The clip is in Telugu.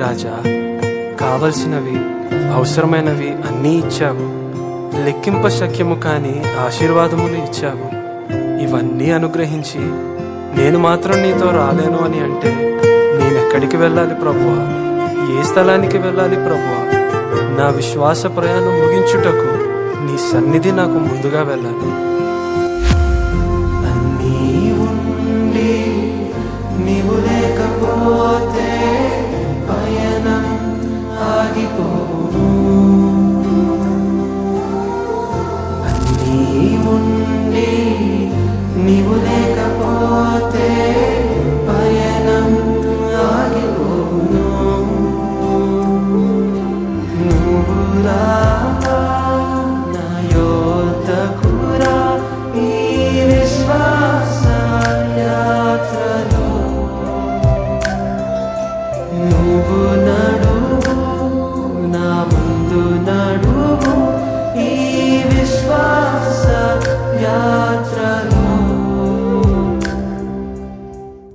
రాజా, కావలసినవి అవసరమైనవి అన్నీ ఇచ్చావు. లెక్కింప శక్యము కాని ఆశీర్వాదములు ఇచ్చావు. ఇవన్నీ అనుగ్రహించి నేను మాత్రం నీతో రాలేను అని అంటే నేనెక్కడికి వెళ్ళాలి ప్రభువా? ఏ స్థలానికి వెళ్ళాలి ప్రభువా? నా విశ్వాస ప్రయాణం ముగించుటకు నీ సన్నిధి నాకు ముందుగా వెళ్ళాలి. అన్నీ ఉండి నీవు లేకపోతే పయనం ఆగిపోను. అన్నీ ఉండి నీవు లేకపోతే పయనం ఆగిపోను. నువ్వురా నా యోధకురా ఈ విశ్వాస యాత్రలో. నువ్వు